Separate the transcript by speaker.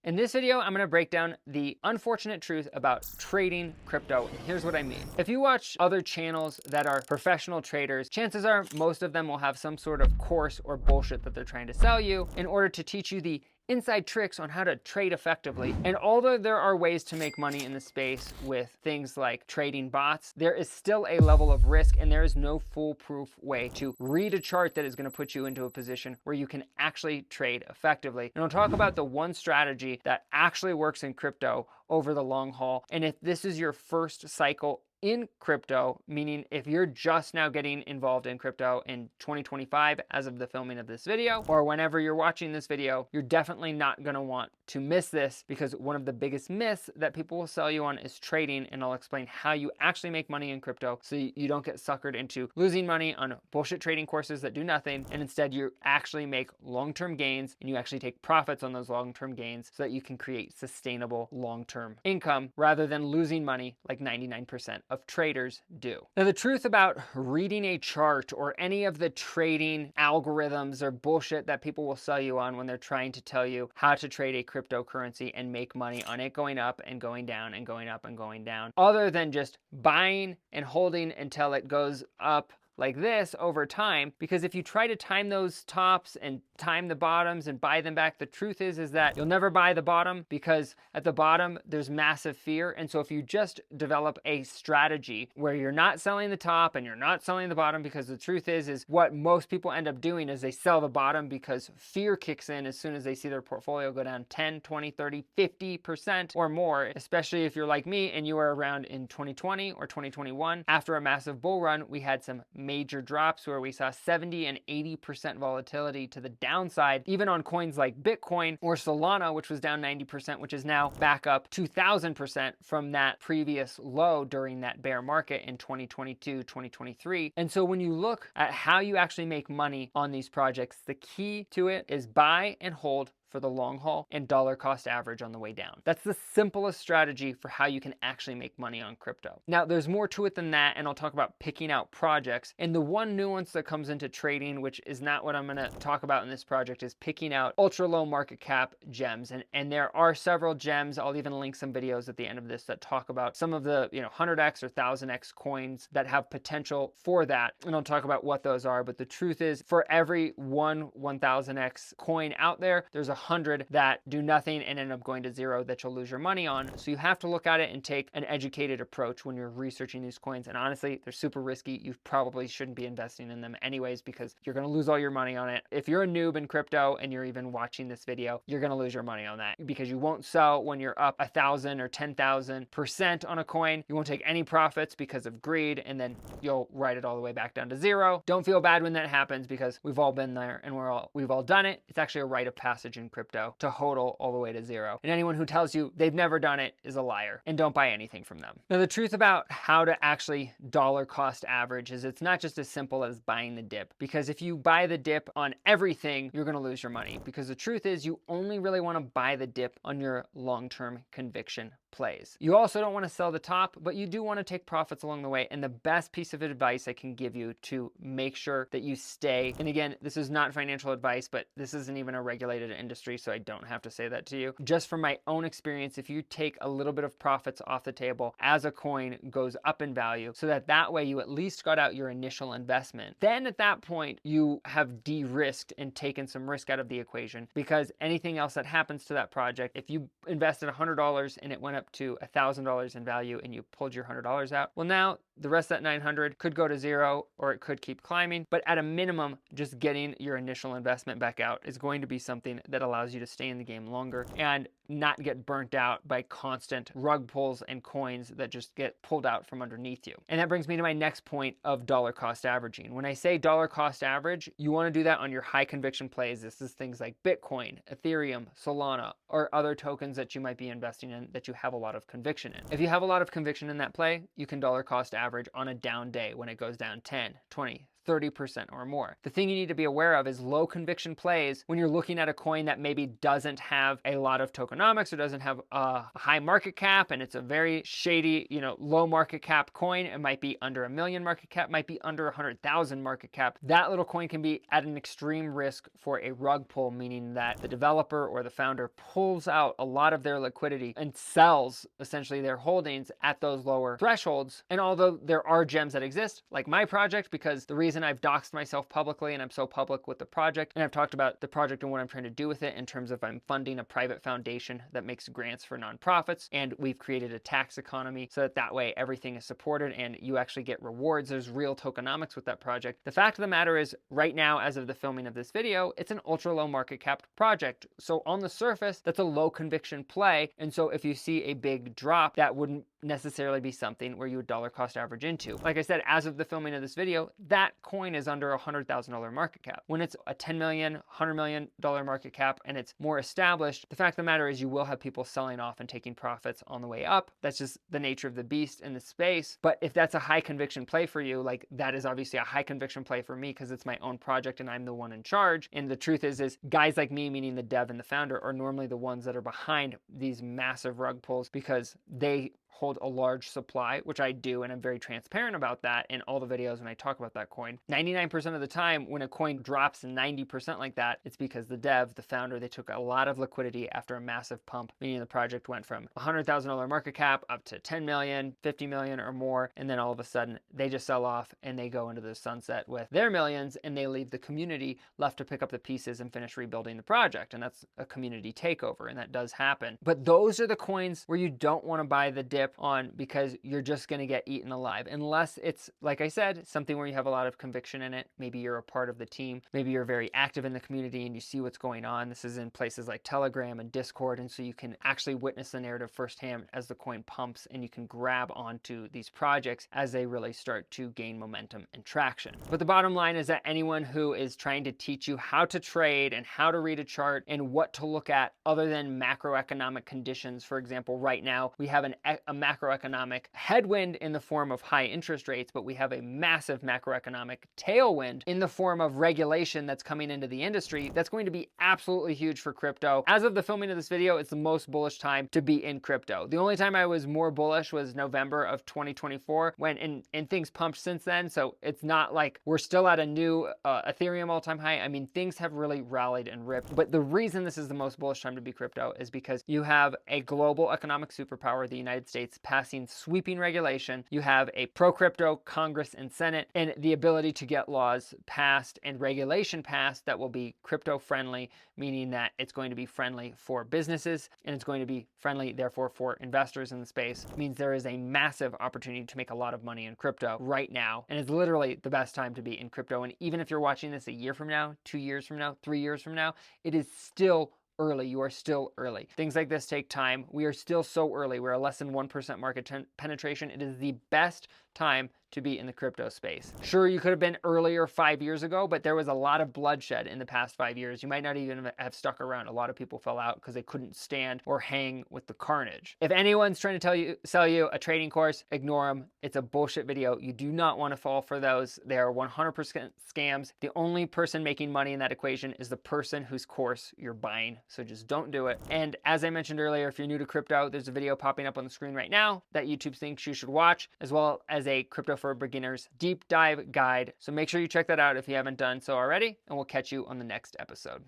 Speaker 1: In this video, I'm going to break down the unfortunate truth about trading crypto. And here's what I mean. If you watch other channels that are professional traders, chances are most of them will have some sort of course or bullshit that they're trying to sell you in order to teach you the inside tricks on how to trade effectively. And although there are ways to make money in the space with things like trading bots, there is still a level of risk and there is no foolproof way to read a chart that is going to put you into a position where you can actually trade effectively. And I'll talk about the one strategy that actually works in crypto over the long haul. And if this is your first cycle in crypto, meaning if you're just now getting involved in crypto in 2025 as of the filming of this video, or whenever you're watching this video, you're definitely not going to want to miss this, because one of the biggest myths that people will sell you on is trading, and I'll explain how you actually make money in crypto so you don't get suckered into losing money on bullshit trading courses that do nothing, and instead you actually make long-term gains and you actually take profits on those long-term gains so that you can create sustainable long-term income rather than losing money like 99% of traders do. Now, the truth about reading a chart or any of the trading algorithms or bullshit that people will sell you on when they're trying to tell you how to trade a cryptocurrency and make money on it going up and going down and going up and going down, other than just buying and holding until it goes up like this over time, because if you try to time those tops and time the bottoms and buy them back, the truth is that you'll never buy the bottom, because at the bottom there's massive fear. And so if you just develop a strategy where you're not selling the top and you're not selling the bottom, because the truth is what most people end up doing is they sell the bottom because fear kicks in as soon as they see their portfolio go down 10, 20, 30, 50% or more, especially if you're like me and you were around in 2020 or 2021. After a massive bull run, we had some major drops where we saw 70 and 80% volatility to the downside, even on coins like Bitcoin or Solana, which was down 90%, which is now back up 2,000% from that previous low during that bear market in 2022, 2023. And so when you look at how you actually make money on these projects, the key to it is buy and hold for the long haul and dollar cost average on the way down. That's the simplest strategy for how you can actually make money on crypto. Now, there's more to it than that, and I'll talk about picking out projects. And the one nuance that comes into trading, which is not what I'm gonna talk about in this project, is picking out ultra low market cap gems. And there are several gems. I'll even link some videos at the end of this that talk about some of the 100x or 1000x coins that have potential for that. And I'll talk about what those are. But the truth is, for every 1000x coin out there, there's 100 that do nothing and end up going to zero that you'll lose your money on. So you have to look at it and take an educated approach when you're researching these coins. And honestly, they're super risky. You probably shouldn't be investing in them anyways, because you're going to lose all your money on it. If you're a noob in crypto and you're even watching this video, you're going to lose your money on that, because you won't sell when you're up 1,000 or 10,000% on a coin. You won't take any profits because of greed, and then you'll write it all the way back down to zero. Don't feel bad when that happens, because we've all been there and we've all done it. It's actually a rite of passage in crypto to hodl all the way to zero. And anyone who tells you they've never done it is a liar, and don't buy anything from them. Now, the truth about how to actually dollar cost average is it's not just as simple as buying the dip, because if you buy the dip on everything, you're going to lose your money, because the truth is you only really want to buy the dip on your long-term conviction plays. You also don't want to sell the top, but you do want to take profits along the way. And the best piece of advice I can give you to make sure that you stay, and again, this is not financial advice, but this isn't even a regulated industry, so I don't have to say that to you. Just from my own experience, if you take a little bit of profits off the table as a coin goes up in value, so that way you at least got out your initial investment, then at that point you have de-risked and taken some risk out of the equation, because anything else that happens to that project, if you invested $100 and it went up to $1,000 in value and you pulled your $100 out, well, now the rest of that 900 could go to zero, or it could keep climbing. But at a minimum, just getting your initial investment back out is going to be something that allows you to stay in the game longer and not get burnt out by constant rug pulls and coins that just get pulled out from underneath you. And that brings me to my next point of dollar cost averaging. When I say dollar cost average, you want to do that on your high conviction plays. This is things like Bitcoin, Ethereum, Solana, or other tokens that you might be investing in that you have a lot of conviction in. If you have a lot of conviction in that play, you can dollar cost average on a down day when it goes down 10, 20, 30% or more. The thing you need to be aware of is low conviction plays when you're looking at a coin that maybe doesn't have a lot of tokenomics or doesn't have a high market cap, and it's a very shady, low market cap coin. It might be under $1 million market cap, might be under 100,000 market cap. That little coin can be at an extreme risk for a rug pull, meaning that the developer or the founder pulls out a lot of their liquidity and sells essentially their holdings at those lower thresholds. And although there are gems that exist, like my project, because the reason I've doxed myself publicly and I'm so public with the project, and I've talked about the project and what I'm trying to do with it in terms of I'm funding a private foundation that makes grants for nonprofits, and we've created a tax economy so that way everything is supported and you actually get rewards. There's real tokenomics with that project. The fact of the matter is, right now, as of the filming of this video, it's an ultra low market cap project. So on the surface, that's a low conviction play. And so if you see a big drop, that wouldn't necessarily be something where you would dollar cost average into. Like I said, as of the filming of this video, that coin is under $100,000 market cap. When it's a $10 million, $100 million market cap and it's more established, the fact of the matter is you will have people selling off and taking profits on the way up. That's just the nature of the beast in the space. But if that's a high conviction play for you, like that is obviously a high conviction play for me because it's my own project and I'm the one in charge. And the truth is guys like me, meaning the dev and the founder, are normally the ones that are behind these massive rug pulls because they hold a large supply, which I do, and I'm very transparent about that in all the videos when I talk about that coin. 99% of the time when a coin drops 90% like that, it's because the dev, the founder, they took a lot of liquidity after a massive pump, meaning the project went from $100,000 market cap up to 10 million, 50 million or more, and then all of a sudden they just sell off and they go into the sunset with their millions and they leave the community left to pick up the pieces and finish rebuilding the project. And that's a community takeover, and that does happen. But those are the coins where you don't want to buy the dip on because you're just going to get eaten alive, unless it's, like I said, something where you have a lot of conviction in it. Maybe you're a part of the team, maybe you're very active in the community and you see what's going on. This is in places like Telegram and Discord, and so you can actually witness the narrative firsthand as the coin pumps, and you can grab onto these projects as they really start to gain momentum and traction. But the bottom line is that anyone who is trying to teach you how to trade and how to read a chart and what to look at other than macroeconomic conditions, for example, right now we have a macroeconomic headwind in the form of high interest rates, but we have a massive macroeconomic tailwind in the form of regulation that's coming into the industry that's going to be absolutely huge for crypto. As of the filming of this video, it's the most bullish time to be in crypto. The only time I was more bullish was November of 2024 when and things pumped since then. So it's not like we're still at a new Ethereum all-time high. I mean, things have really rallied and ripped. But the reason this is the most bullish time to be crypto is because you have a global economic superpower, the United States, passing sweeping regulation. You have a pro-crypto Congress and Senate and the ability to get laws passed and regulation passed that will be crypto friendly, meaning that it's going to be friendly for businesses and it's going to be friendly, therefore, for investors in the space. It means there is a massive opportunity to make a lot of money in crypto right now. And it's literally the best time to be in crypto. And even if you're watching this a year from now, 2 years from now, 3 years from now, it is still early. You are still early. Things like this take time. We are still so early. We're a less than 1% market penetration. It is the best time to be in the crypto space. Sure, you could have been earlier 5 years ago, but there was a lot of bloodshed in the past 5 years. You might not even have stuck around. A lot of people fell out because they couldn't stand or hang with the carnage. If anyone's trying to sell you a trading course, ignore them. It's a bullshit video. You do not want to fall for those. They are 100% scams. The only person making money in that equation is the person whose course you're buying. So just don't do it. And as I mentioned earlier, if you're new to crypto, there's a video popping up on the screen right now that YouTube thinks you should watch, as well as a crypto for beginners deep dive guide. So make sure you check that out if you haven't done so already, and we'll catch you on the next episode.